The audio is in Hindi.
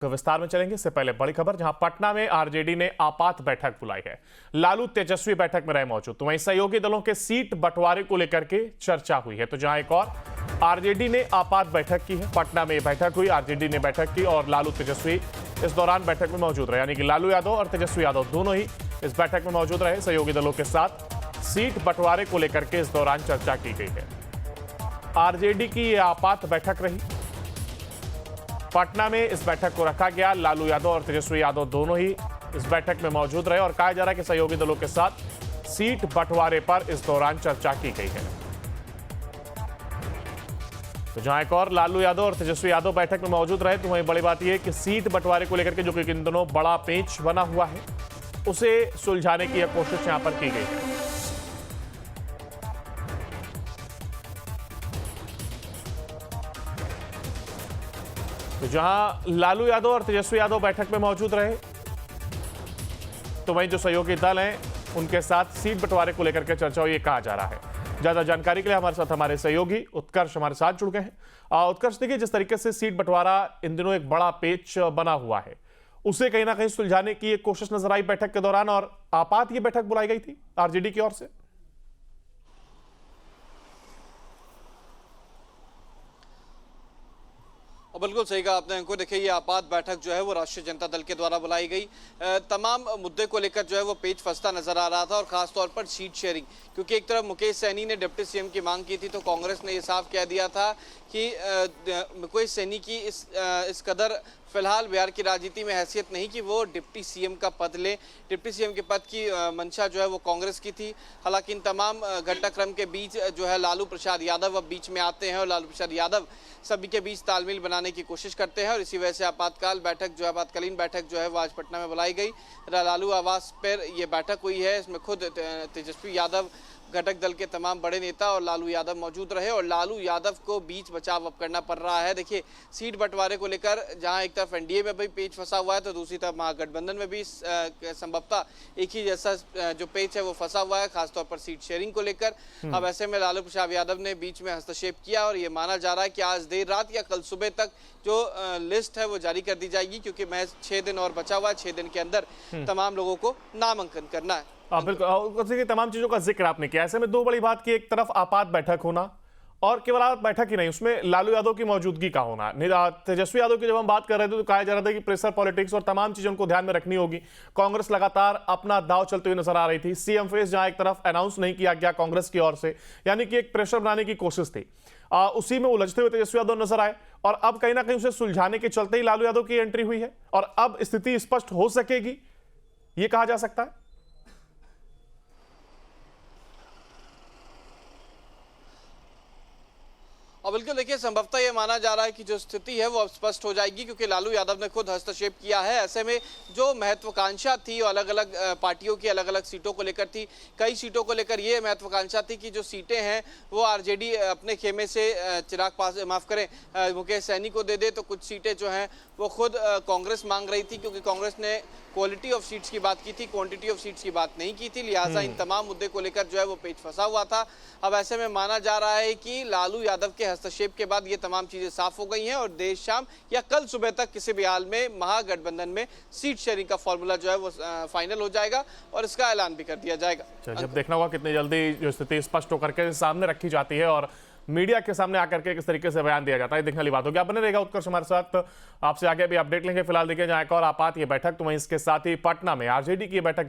विस्तार में चलेंगे। इससे पहले बड़ी खबर, जहां पटना में आरजेडी ने आपात बैठक बुलाई है। लालू तेजस्वी बैठक में रहे मौजूद। तो वहीं सहयोगी दलों के सीट बंटवारे को लेकर के चर्चा हुई है। तो जहां एक और आरजेडी ने आपात बैठक की है। पटना में बैठक हुई, आरजेडी ने बैठक की और लालू तेजस्वी इस दौरान बैठक में मौजूद रहे। यानी कि लालू यादव और तेजस्वी यादव दोनों ही इस बैठक में मौजूद रहे। सहयोगी दलों के साथ सीट बंटवारे को लेकर के इस दौरान चर्चा की गई है। आरजेडी की यह आपात बैठक रही। पटना में इस बैठक को रखा गया। लालू यादव और तेजस्वी यादव दोनों ही इस बैठक में मौजूद रहे और कहा जा रहा है कि सहयोगी दलों के साथ सीट बंटवारे पर इस दौरान चर्चा की गई है। तो जहां एक और लालू यादव और तेजस्वी यादव बैठक में मौजूद रहे, तो वहीं बड़ी बात यह है कि सीट बंटवारे को लेकर के जो कि इन दोनों बड़ा पेंच बना हुआ है, उसे सुलझाने की यह कोशिश यहां पर की गई है। तो जहां लालू यादव और तेजस्वी यादव बैठक में मौजूद रहे, तो वहीं जो सहयोगी दल हैं उनके साथ सीट बंटवारे को लेकर के चर्चा हुई, ये कहा जा रहा है। ज्यादा जानकारी के लिए हमारे साथ हमारे सहयोगी उत्कर्ष हमारे साथ जुड़ गए हैं। उत्कर्ष, देखिए, जिस तरीके से सीट बंटवारा इन दिनों एक बड़ा पेच बना हुआ है, उसे कहीं ना कहीं सुलझाने की एक कोशिश नजर आई बैठक के दौरान, और आपात ये बैठक बुलाई गई थी आरजेडी की ओर से। और बिल्कुल सही कहा आपने अंकुर। देखिए, ये आपात बैठक जो है वो राष्ट्रीय जनता दल के द्वारा बुलाई गई। तमाम मुद्दे को लेकर जो है वो पेच फंसता नजर आ रहा था, और खासतौर पर सीट शेयरिंग, क्योंकि एक तरफ मुकेश सैनी ने डिप्टी सीएम की मांग की थी, तो कांग्रेस ने ये साफ कह दिया था कि मुकेश सैनी की इस कदर फिलहाल बिहार की राजनीति में हैसियत नहीं कि वो डिप्टी सीएम का पद ले। डिप्टी सीएम के पद की मंशा जो है वो कांग्रेस की थी। हालांकि इन तमाम घटनाक्रम के बीच जो है लालू प्रसाद यादव अब बीच में आते हैं, और लालू प्रसाद यादव सभी के बीच तालमेल बनाने की कोशिश करते हैं, और इसी वजह से आपातकालीन बैठक जो है वो आज पटना में बुलाई गई। लालू आवास पर यह बैठक हुई है। इसमें खुद तेजस्वी यादव, घटक दल के तमाम बड़े नेता और लालू यादव मौजूद रहे, और लालू यादव को बीच बचाव अब करना पड़ रहा है। देखिए, सीट बंटवारे को लेकर जहां एक तरफ एनडीए में भी पेच फंसा हुआ है, तो दूसरी तरफ महागठबंधन में भी संभवतः एक ही जैसा जो पेच है वो फंसा हुआ है, खासतौर पर सीट शेयरिंग को लेकर। अब ऐसे में लालू प्रसाद यादव ने बीच में हस्तक्षेप किया, और ये माना जा रहा है कि आज देर रात या कल सुबह तक जो लिस्ट है वो जारी कर दी जाएगी, क्योंकि महज 6 दिन और बचा हुआ है। 6 दिन के अंदर तमाम लोगों को नामांकन करना है। बिल्कुल, तमाम चीजों का जिक्र आपने किया। ऐसे में दो बड़ी बात की, एक तरफ आपात बैठक होना, और केवल आपात बैठक ही नहीं, उसमें लालू यादव की मौजूदगी का होना। तेजस्वी यादव की जब हम बात कर रहे थे तो कहा जा रहा था कि प्रेशर पॉलिटिक्स और तमाम चीजें उनको ध्यान में रखनी होगी। कांग्रेस लगातार अपना दांव चलते हुए नजर आ रही थी। सीएम फेस जहां एक तरफ अनाउंस नहीं किया गया कांग्रेस की ओर से, यानी कि एक प्रेशर बनाने की कोशिश थी, उसी में उलझते हुए तेजस्वी यादव नजर आए, और अब कहीं ना कहीं उसे सुलझाने के चलते ही लालू यादव की एंट्री हुई है, और अब स्थिति स्पष्ट हो सकेगी, यह कहा जा सकता है। और बिल्कुल देखिए, संभवतः ये माना जा रहा है कि जो स्थिति है वो अब स्पष्ट हो जाएगी, क्योंकि लालू यादव ने खुद हस्तक्षेप किया है। ऐसे में जो महत्वाकांक्षा थी, और अलग अलग पार्टियों की अलग अलग सीटों को लेकर थी, कई सीटों को लेकर ये महत्वाकांक्षा थी कि जो सीटें हैं वो आरजेडी अपने खेमे से मुकेश सैनी को दे दे, तो कुछ सीटें जो हैं वो खुद कांग्रेस मांग रही थी, क्योंकि कांग्रेस ने क्वालिटी ऑफ सीट्स की बात की थी, क्वांटिटी ऑफ सीट्स की बात नहीं की थी। लिहाजा इन तमाम मुद्दे को लेकर जो है वो पेच फंसा हुआ था। अब ऐसे में माना जा रहा है कि लालू यादव के हस्तक्षेप के बाद ये तमाम चीजें साफ हो गई हैं, और देर शाम या कल सुबह तक किसी भी हाल में महागठबंधन में सीट शेयरिंग का फॉर्मूला जो है वो फाइनल हो जाएगा, और इसका ऐलान भी कर दिया जाएगा। जब देखना होगा कितनी जल्दी जो स्थिति स्पष्ट होकर के सामने रखी जाती है और मीडिया के सामने आकर के किस तरीके से बयान दिया जाता है, देखने वाली बात होगी। आप बने रहेगा उत्कर्ष हमारे साथ, आपसे आगे भी अपडेट लेंगे। फिलहाल देखिए, जहां एक और आपात ये बैठक, तो वहीं इसके साथ ही पटना में आरजेडी की बैठक